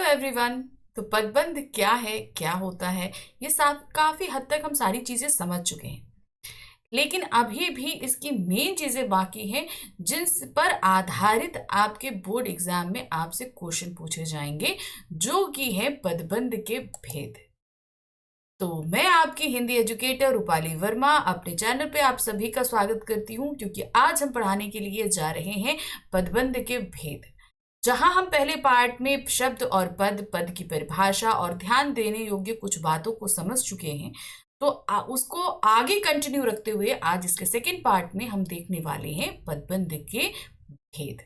Everyone. तो पदबंध क्या है, क्या होता है, ये सब काफी हद तक हम सारी चीजें समझ चुके हैं, लेकिन अभी भी इसकी मेन चीजें बाकी हैं जिस पर आधारित आपके बोर्ड एग्जाम में आपसे क्वेश्चन पूछे जाएंगे, जो कि है पदबंध के भेद। तो मैं आपकी हिंदी एजुकेटर रूपाली वर्मा अपने चैनल पे आप सभी का स्वागत करती हूँ, क्योंकि आज हम पढ़ाने के लिए जा रहे हैं पदबंध के भेद। जहां हम पहले पार्ट में शब्द और पद, पद की परिभाषा और ध्यान देने योग्य कुछ बातों को समझ चुके हैं, तो उसको आगे कंटिन्यू रखते हुए आज इसके सेकंड पार्ट में हम देखने वाले हैं पदबंध के भेद।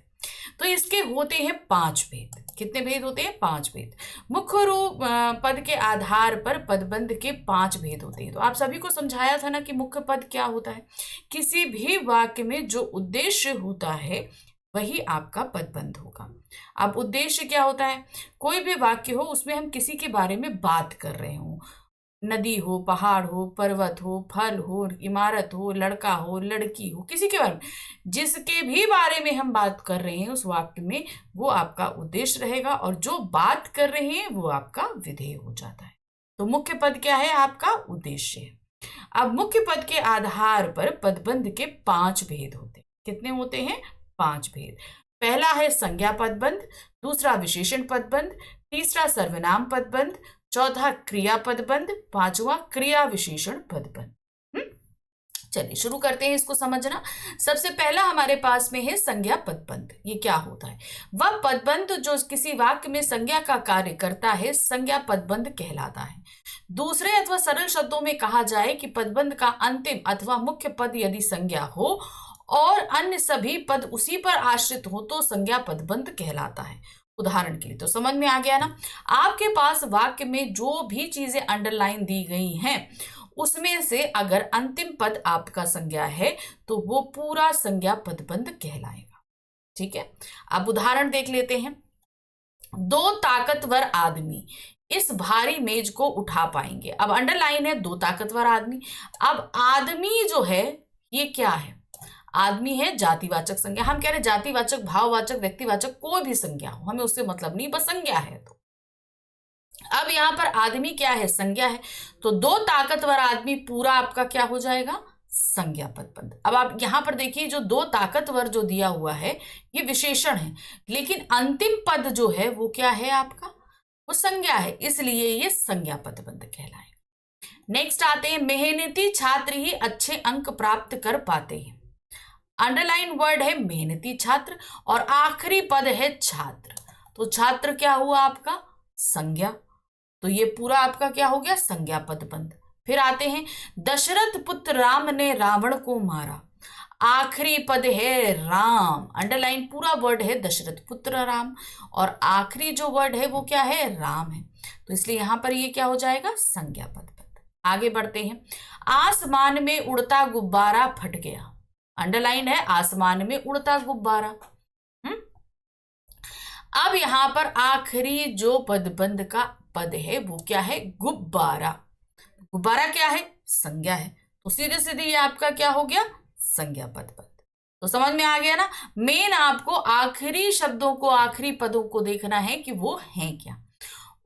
तो इसके होते हैं 5 भेद। कितने भेद होते हैं? 5 भेद। मुख्य रूप पद के आधार पर पदबंध के 5 भेद होते हैं। तो आप सभी को समझाया था ना कि मुख्य पद क्या होता है। किसी भी वाक्य में जो उद्देश्य होता है वही आपका पदबंध होगा। अब उद्देश्य क्या होता है? कोई भी वाक्य हो, उसमें हम किसी के बारे में बात कर रहे हो, नदी हो, पहाड़ हो, पर्वत हो, फल हो, इमारत हो, लड़का हो, लड़की हो, किसी के बारे में, जिसके भी बारे में हम बात कर रहे हैं उस वाक्य में, वो आपका उद्देश्य रहेगा, और जो बात कर रहे हैं वो आपका विधेय हो जाता है। तो मुख्य पद क्या है? आपका उद्देश्य है। अब मुख्य पद के आधार पर पदबंध के 5 भेद होते हैं। कितने होते हैं? 5 भेद। पहला है संज्ञा पदबंध, दूसरा विशेषण पदबंध, तीसरा सर्वनाम पदबंध, चौथा क्रिया पदबंध, पांचवा क्रिया विशेषण पदबंध। चलिए शुरू करते हैं इसको समझना। सबसे पहला हमारे पास में है संज्ञा पदबंध। ये क्या होता है? वह पदबंध जो किसी वाक्य में संज्ञा का कार्य करता है, संज्ञा पदबंध कहलाता है। दूसरे अथवा सरल शब्दों में कहा जाए कि पदबंध का अंतिम अथवा मुख्य पद यदि संज्ञा हो और अन्य सभी पद उसी पर आश्रित हो तो संज्ञा पदबंध कहलाता है। उदाहरण के लिए तो समझ में आ गया ना। आपके पास वाक्य में जो भी चीजें अंडरलाइन दी गई हैं, उसमें से अगर अंतिम पद आपका संज्ञा है तो वो पूरा संज्ञा पदबंध कहलाएगा। ठीक है, अब उदाहरण देख लेते हैं। 2 ताकतवर आदमी इस भारी मेज को उठा पाएंगे। अब अंडरलाइन है 2 ताकतवर आदमी। अब आदमी जो है ये क्या है? आदमी है जातिवाचक संज्ञा। हम कह रहे जातिवाचक, भाववाचक, व्यक्तिवाचक, कोई भी संज्ञा हो, हमें उससे मतलब नहीं, बस संज्ञा है। तो अब यहां पर आदमी क्या है? संज्ञा है। तो 2 ताकतवर आदमी पूरा आपका क्या हो जाएगा? संज्ञा पदबंध। अब आप यहां पर देखिए, जो 2 ताकतवर जो दिया हुआ है ये विशेषण है, लेकिन अंतिम पद जो है वो क्या है आपका? वो संज्ञा है, इसलिए ये संज्ञा पदबंध कहलाएगा। नेक्स्ट आते हैं, मेहनती छात्र ही अच्छे अंक प्राप्त कर पाते हैं। अंडरलाइन वर्ड है मेहनती छात्र और आखिरी पद है छात्र। तो छात्र क्या हुआ आपका? संज्ञा। तो ये पूरा आपका क्या हो गया? संज्ञा पदबंध। फिर आते हैं, दशरथ पुत्र राम ने रावण को मारा। आखिरी पद है राम। अंडरलाइन पूरा वर्ड है दशरथ पुत्र राम और आखिरी जो वर्ड है वो क्या है? राम है। तो इसलिए यहां पर ये क्या हो जाएगा? संज्ञा पदबंध। आगे बढ़ते हैं, आसमान में उड़ता गुब्बारा फट गया। अंडरलाइन है आसमान में उड़ता गुब्बारा। अब यहां पर आखिरी जो पदबंध का पद है वो क्या है? गुब्बारा। गुब्बारा क्या है? संज्ञा है। तो सीधे सीधे ये आपका क्या हो गया? संज्ञा पदबंध। तो समझ में आ गया ना। मेन आपको आखिरी शब्दों को, आखिरी पदों को देखना है कि वो हैं क्या।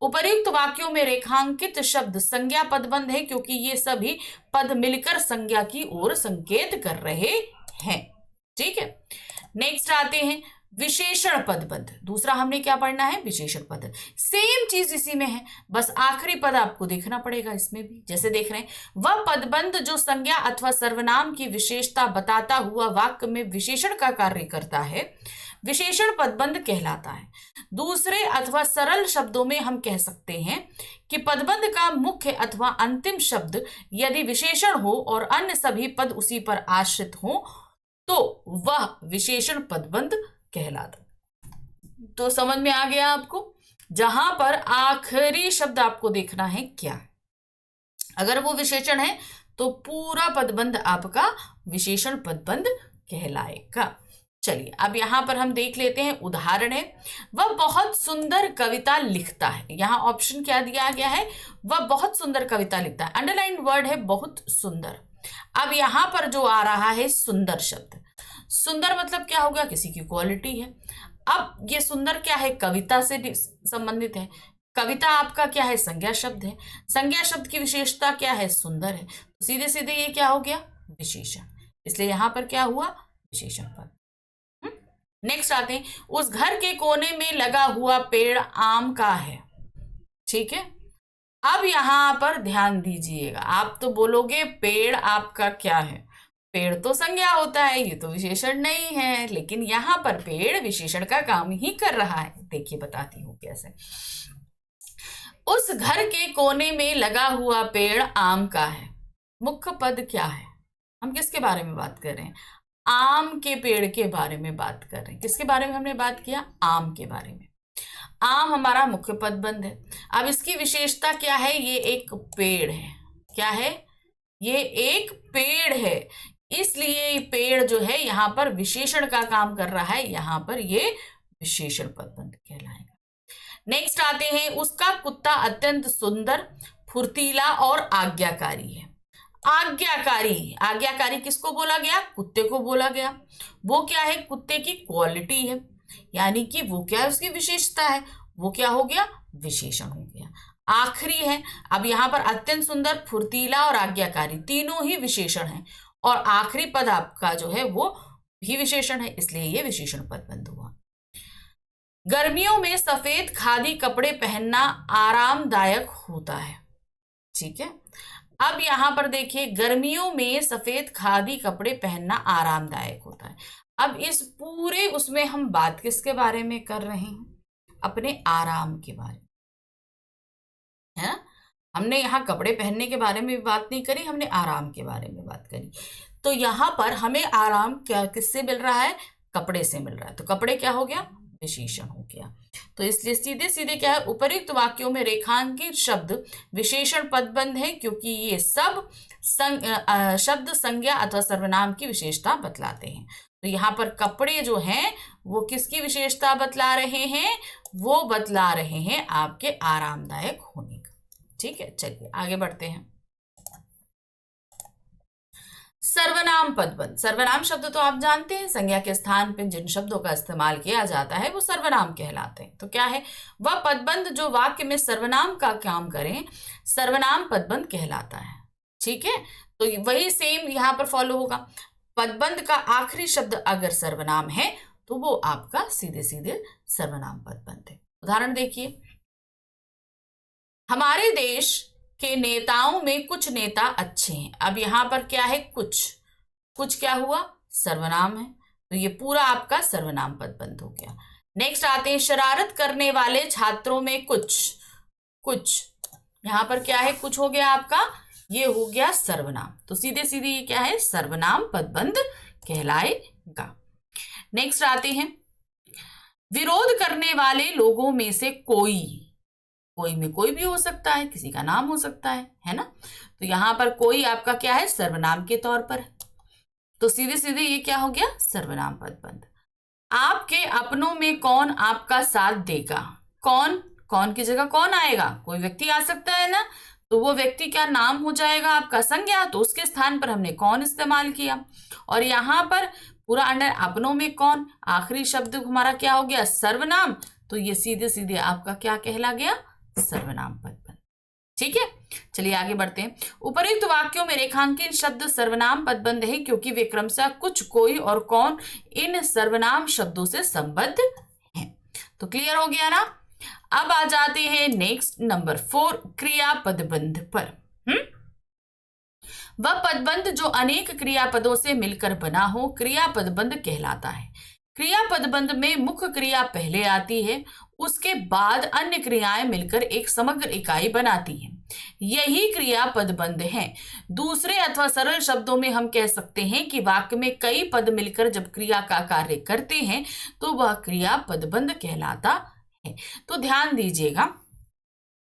उपर्युक्त वाक्यों में रेखांकित शब्द संज्ञा पदबंध है, क्योंकि ये सभी पद मिलकर संज्ञा की ओर संकेत कर रहे हैं। ठीक है, नेक्स्ट आते हैं विशेषण पदबंध। दूसरा हमने क्या पढ़ना है? विशेषण पद। सेम चीज इसी में है, बस आखिरी पद आपको देखना पड़ेगा इसमें भी। जैसे देख रहे हैं, वह पदबंध जो संज्ञा अथवा सर्वनाम की विशेषता बताता हुआ वाक्य में विशेषण का कार्य करता है, विशेषण पदबंध कहलाता है। दूसरे अथवा सरल शब्दों में हम कह सकते हैं कि पदबंध का मुख्य अथवा अंतिम शब्द यदि विशेषण हो और अन्य सभी पद उसी पर आश्रित हो तो वह विशेषण पदबंध कहलाता। तो समझ में आ गया आपको। जहां पर आखिरी शब्द आपको देखना है क्या है, अगर वो विशेषण है तो पूरा पदबंध आपका विशेषण पदबंध कहलाएगा। चलिए अब यहां पर हम देख लेते हैं उदाहरण है, वह बहुत सुंदर कविता लिखता है। यहां ऑप्शन क्या दिया गया है? वह बहुत सुंदर कविता लिखता है। अंडरलाइन वर्ड है बहुत सुंदर। अब यहां पर जो आ रहा है सुंदर शब्द, सुंदर मतलब क्या होगा? किसी की क्वालिटी है। अब ये सुंदर क्या है, कविता से संबंधित है। कविता आपका क्या है, संज्ञा शब्द है। संज्ञा शब्द की विशेषता क्या है, सुंदर है। तो सीधे सीधे ये क्या हो गया, विशेषण। इसलिए यहां पर क्या हुआ, विशेषण पद। नेक्स्ट आते हैं, उस घर के कोने में लगा हुआ पेड़ आम का है। ठीक है, अब यहां पर ध्यान दीजिएगा, आप तो बोलोगे पेड़ आपका क्या है, पेड़ तो संज्ञा होता है, ये तो विशेषण नहीं है, लेकिन यहां पर पेड़ विशेषण का काम ही कर रहा है। देखिए बताती हूं कैसे। उस घर के कोने में लगा हुआ पेड़ आम का है। मुख्य पद क्या है, हम किसके बारे में बात कर रहे हैं, आम के पेड़ के बारे में बात कर रहे हैं। किसके बारे में हमने बात किया, आम के बारे में। आम हमारा मुख्य पदबंध है। अब इसकी विशेषता क्या है, ये एक पेड़ है। क्या है, ये एक पेड़ है, इसलिए पेड़ जो है यहां पर विशेषण का काम कर रहा है, यहां पर ये विशेषण पदबंध कहलाएगा। नेक्स्ट आते हैं, उसका कुत्ता अत्यंत सुंदर, फुर्तीला और आज्ञाकारी है। आज्ञाकारी, आज्ञाकारी किसको बोला गया, कुत्ते को बोला गया। वो क्या है, कुत्ते की क्वालिटी है, यानी कि वो क्या है, उसकी विशेषता है, वो क्या हो गया, विशेषण हो गया। आखिरी है, अब यहां पर अत्यंत सुंदर, फुर्तीला और आज्ञाकारी तीनों ही विशेषण हैं, और आखिरी पद आपका जो है वो भी विशेषण है, इसलिए ये विशेषण पद बंद हुआ। गर्मियों में सफेद खादी कपड़े पहनना आरामदायक होता है। ठीक है, अब यहां पर देखिए, गर्मियों में सफेद खादी कपड़े पहनना आरामदायक होता है। अब इस पूरे उसमें हम बात किसके बारे में कर रहे हैं, अपने आराम के बारे में, है ना। हमने यहाँ कपड़े पहनने के बारे में भी बात नहीं करी, हमने आराम के बारे में बात करी। तो यहाँ पर हमें आराम क्या किससे मिल रहा है, कपड़े से मिल रहा है। तो कपड़े क्या हो गया, विशेषण हो गया। तो इसलिए सीधे सीधे क्या है, उपर्युक्त वाक्यों में रेखांकित शब्द विशेषण पदबंध है, क्योंकि ये सब शब्द संज्ञा अथवा सर्वनाम की विशेषता बतलाते हैं। तो यहाँ पर कपड़े जो हैं वो किसकी विशेषता बतला रहे हैं, वो बतला रहे हैं आपके आरामदायक होने का। ठीक है, चलिए आगे बढ़ते हैं। सर्वनाम पदबंध। सर्वनाम शब्द तो आप जानते हैं, संज्ञा के स्थान पर जिन शब्दों का इस्तेमाल किया जाता है वो सर्वनाम कहलाते हैं। तो क्या है, वह पदबंध जो वाक्य में सर्वनाम का काम करें, सर्वनाम पदबंध कहलाता है। ठीक है, तो वही सेम यहां पर फॉलो होगा। पदबंध का आखिरी शब्द अगर सर्वनाम है तो वो आपका सीधे सीधे सर्वनाम पदबंध है। उदाहरण देखिए, हमारे देश के नेताओं में कुछ नेता अच्छे हैं। अब यहां पर क्या है, कुछ क्या हुआ, सर्वनाम है, तो ये पूरा आपका सर्वनाम पदबंध हो गया। नेक्स्ट आते हैं, शरारत करने वाले छात्रों में कुछ यहां पर क्या है, कुछ हो गया आपका, ये हो गया सर्वनाम। तो सीधे सीधे ये क्या है, सर्वनाम पदबंध कहलाएगा। नेक्स्ट आते हैं, विरोध करने वाले लोगों में से कोई में कोई भी हो सकता है, किसी का नाम हो सकता है ना। तो यहां पर कोई आपका क्या है, सर्वनाम के तौर पर। तो सीधे सीधे ये क्या हो गया, सर्वनाम पदबंध। आपके अपनों में कौन आपका साथ देगा, कौन की जगह कौन आएगा, कोई व्यक्ति आ सकता है ना, तो वो व्यक्ति क्या नाम हो जाएगा आपका संज्ञा, तो उसके स्थान पर हमने कौन इस्तेमाल किया। और यहां पर पूरा अंडर अपनों में कौन, आखिरी शब्द हमारा क्या हो गया, सर्वनाम। तो ये सीधे सीधे आपका क्या कहला गया, सर्वनाम पदबंध। ठीक है, चलिए आगे बढ़ते हैं। उपर्युक्त वाक्यों में रेखांकित शब्द सर्वनाम पदबंध है, क्योंकि वे क्रमशः कुछ, कोई और कौन इन सर्वनाम शब्दों से संबद्ध हैं। तो क्लियर हो गया ना। अब आ जाते हैं नेक्स्ट नंबर 4, क्रिया पदबंध पर। वह पदबंध जो अनेक क्रियापदों से मिलकर बना हो क्रिया पदबंध कहलाता है। क्रिया पदबंध में मुख्य क्रिया पहले आती है, उसके बाद अन्य क्रियाएं मिलकर एक समग्र इकाई बनाती हैं। यही क्रिया पदबंध है। दूसरे अथवा सरल शब्दों में हम कह सकते हैं कि वाक्य में कई पद मिलकर जब क्रिया का कार्य करते हैं तो वह क्रिया पदबंध कहलाता है। तो ध्यान दीजिएगा,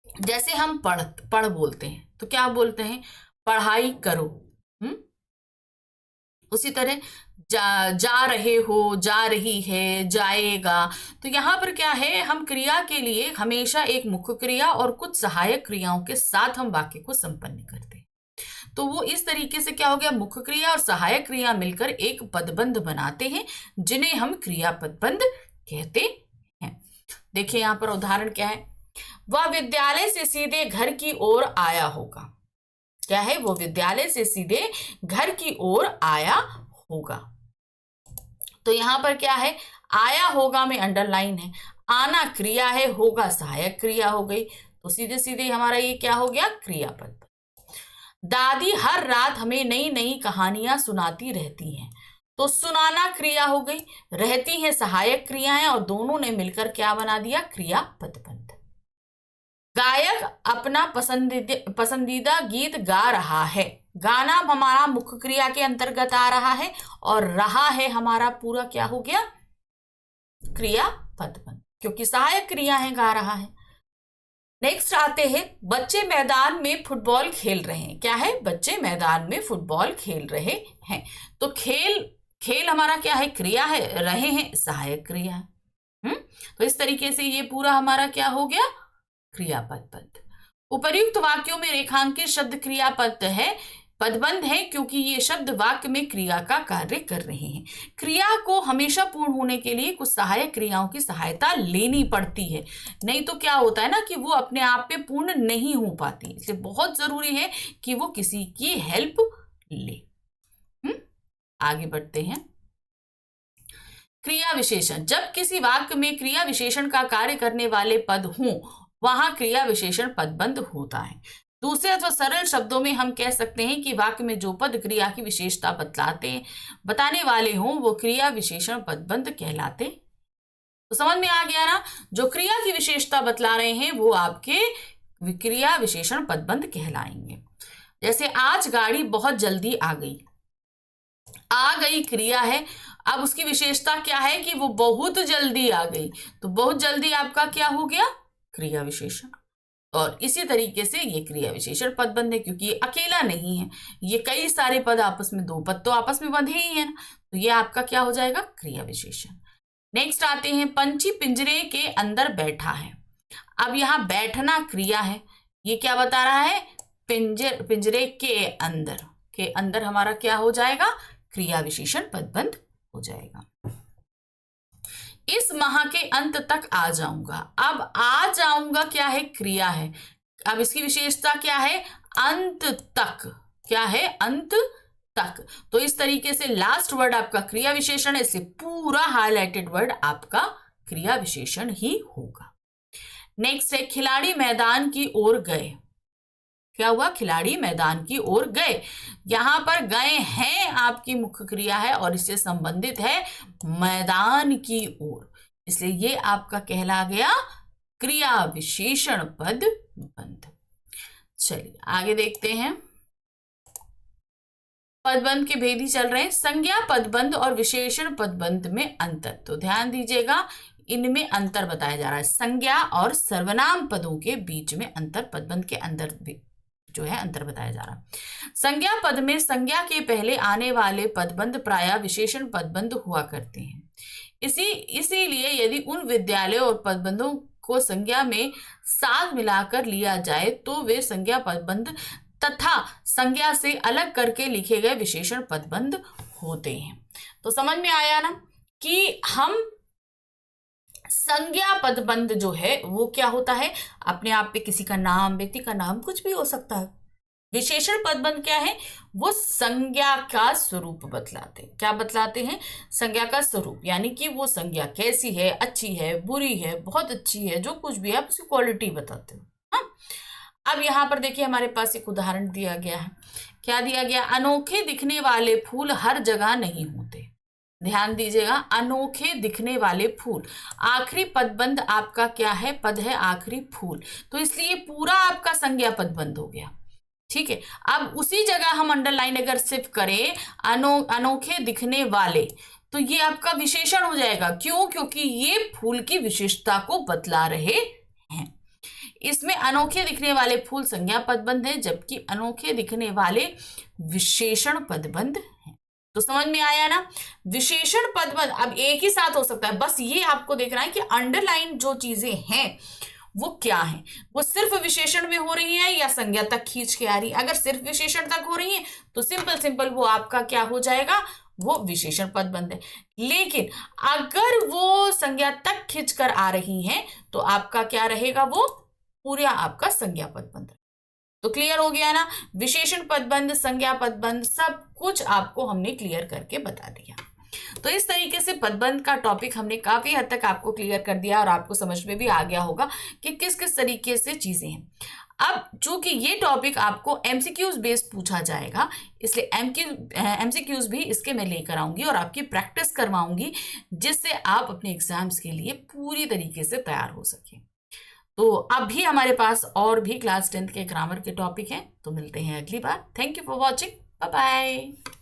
जैसे हम पढ़ बोलते हैं तो क्या बोलते हैं, पढ़ाई करो। उसी तरह जा रहे हो, जा रही है, जाएगा। तो यहां पर क्या है, हम क्रिया के लिए हमेशा एक मुख्य क्रिया और कुछ सहायक क्रियाओं के साथ हम वाक्य को संपन्न करते हैं। तो वो इस तरीके से क्या हो गया, मुख्य क्रिया और सहायक क्रिया मिलकर एक पदबंध बनाते हैं, जिन्हें हम क्रिया पदबंध कहते हैं। देखिए यहाँ पर उदाहरण क्या है, वह विद्यालय से सीधे घर की ओर आया होगा। क्या है, वो विद्यालय से सीधे घर की ओर आया होगा। तो यहां पर क्या है, आया होगा में अंडरलाइन है, आना क्रिया है, होगा सहायक क्रिया हो गई, तो सीधे सीधे हमारा ये क्या हो गया, क्रियापद। दादी हर रात हमें नई नई कहानियां सुनाती रहती हैं, तो सुनाना क्रिया हो गई, रहती हैं सहायक क्रियाएं, और दोनों ने मिलकर क्या बना दिया, क्रियापद बन। गायक अपना पसंदीदा गीत गा रहा है, गाना हमारा मुख्य क्रिया के अंतर्गत आ रहा है, और रहा है हमारा पूरा क्या हो गया, क्रियापद बन, क्योंकि सहायक क्रिया है, गा रहा है। नेक्स्ट आते हैं, बच्चे मैदान में फुटबॉल खेल रहे हैं। क्या है, बच्चे मैदान में फुटबॉल खेल रहे हैं, तो खेल हमारा क्या है, क्रिया है, रहे हैं सहायक क्रिया है। तो इस तरीके से ये पूरा हमारा क्या हो गया, क्रियापद पद। उपर्युक्त वाक्यों में रेखांकित शब्द क्रियापद है, पदबंध है, क्योंकि ये शब्द वाक्य में क्रिया का कार्य कर रहे हैं। क्रिया को हमेशा पूर्ण होने के लिए कुछ सहायक क्रियाओं की सहायता लेनी पड़ती है, नहीं तो क्या होता है ना कि वो अपने आप में पूर्ण नहीं हो पाती, इसलिए बहुत जरूरी है कि वो किसी की हेल्प ले। आगे बढ़ते हैं। क्रिया विशेषण, जब किसी वाक्य में क्रिया विशेषण का कार्य करने वाले पद हों, वहां क्रिया विशेषण पदबंध होता है। दूसरे अथवा सरल शब्दों में हम कह सकते हैं कि वाक्य में जो पद क्रिया की विशेषता बताने वाले हों, वो क्रिया विशेषण पदबंध कहलाते। तो समझ में आ गया ना, जो क्रिया की विशेषता बतला रहे हैं वो आपके क्रिया विशेषण पदबंध कहलाएंगे। जैसे आज गाड़ी बहुत जल्दी आ गई क्रिया है, अब उसकी विशेषता क्या है कि वो बहुत जल्दी आ गई, तो बहुत जल्दी आपका क्या हो गया, क्रिया विशेषण। और इसी तरीके से ये क्रिया विशेषण पदबंध है, क्योंकि ये अकेला नहीं है, ये कई सारे पद आपस में, दो पद तो आपस में बंधे ही है ना, तो ये आपका क्या हो जाएगा, क्रिया विशेषण। नेक्स्ट आते हैं, पंछी पिंजरे के अंदर बैठा है। अब यहाँ बैठना क्रिया है, ये क्या बता रहा है, पिंजरे के अंदर हमारा क्या हो जाएगा, क्रिया विशेषण पदबंध हो जाएगा। इस माह के अंत तक आ जाऊंगा, अब आ जाऊंगा क्या है, क्रिया है, अब इसकी विशेषता क्या है, अंत तक, क्या है, अंत तक। तो इस तरीके से लास्ट वर्ड आपका क्रिया विशेषण है, इससे पूरा हाईलाइटेड वर्ड आपका क्रिया विशेषण ही होगा। नेक्स्ट है, खिलाड़ी मैदान की ओर गए। क्या हुआ, खिलाड़ी मैदान की ओर गए, यहां पर गए हैं आपकी मुख्य क्रिया है, और इससे संबंधित है मैदान की ओर, इसलिए ये आपका कहला गया क्रिया विशेषण पदबंध। चलिए आगे देखते हैं, पदबंध के भेद ही चल रहे हैं। संज्ञा पदबंध और विशेषण पदबंध में अंतर, तो ध्यान दीजिएगा, इनमें अंतर बताया जा रहा है, संज्ञा और सर्वनाम पदों के बीच में अंतर, पदबंध के अंदर जो है अंतर बताया जा रहा है। संज्ञा पद में संज्ञा के पहले आने वाले पदबंध प्रायः विशेषण पदबंध हुआ करते हैं, इसीलिए यदि उन विद्यालयों और पदबंधों को संज्ञा में साथ मिलाकर लिया जाए तो वे संज्ञा पदबंध तथा संज्ञा से अलग करके लिखे गए विशेषण पदबंध होते हैं। तो समझ में आया ना कि हम संज्ञा पदबंध जो है वो क्या होता है, अपने आप पे किसी का नाम, व्यक्ति का नाम, कुछ भी हो सकता है। विशेषण पदबंध क्या है, वो संज्ञा का स्वरूप बतलाते हैं। क्या बतलाते हैं, संज्ञा का स्वरूप, यानी कि वो संज्ञा कैसी है, अच्छी है, बुरी है, बहुत अच्छी है, जो कुछ भी है आप उसकी क्वालिटी बताते हो। हाँ, अब यहाँ पर देखिए हमारे पास एक उदाहरण दिया गया है। क्या दिया गया, अनोखे दिखने वाले फूल हर जगह नहीं होते। ध्यान दीजिएगा, अनोखे दिखने वाले फूल, आखिरी पदबंध आपका क्या है, पद है आखिरी फूल, तो इसलिए पूरा आपका संज्ञा पदबंध हो गया। ठीक है, अब उसी जगह हम अंडरलाइन अगर सिर्फ करें अनोखे दिखने वाले, तो ये आपका विशेषण हो जाएगा। क्यों, क्योंकि ये फूल की विशेषता को बतला रहे हैं। इसमें अनोखे दिखने वाले फूल संज्ञा पदबंध है, जबकि अनोखे दिखने वाले विशेषण पदबंध है। तो समझ में आया ना, विशेषण पदबंध अब एक ही साथ हो सकता है, बस ये आपको देखना है कि अंडरलाइन जो चीजें हैं वो क्या है, वो सिर्फ विशेषण में हो रही है या संज्ञा तक खींच के आ रही है। अगर सिर्फ विशेषण तक हो रही है तो सिंपल वो आपका क्या हो जाएगा, वो विशेषण पदबंध है। लेकिन अगर वो संज्ञा तक खींचकर आ रही हैं तो आपका क्या रहेगा, वो पूरा आपका संज्ञा पदबंध। तो क्लियर हो गया ना, विशेषण पदबंध, संज्ञा पदबंध, सब कुछ आपको हमने क्लियर करके बता दिया। तो इस तरीके से पदबंध का टॉपिक हमने काफी हद तक आपको क्लियर कर दिया और आपको समझ में भी आ गया होगा कि किस किस तरीके से चीजें हैं। अब चूंकि ये टॉपिक आपको एमसीक्यूज बेस्ड पूछा जाएगा, इसलिए एमसीक्यूज भी इसके मैं लेकर आऊंगी और आपकी प्रैक्टिस करवाऊंगी, जिससे आप अपने एग्जाम्स के लिए पूरी तरीके से तैयार हो सके। तो अब भी हमारे पास और भी क्लास 10th के ग्रामर के टॉपिक हैं, तो मिलते हैं अगली बार। Thank you for watching, bye bye.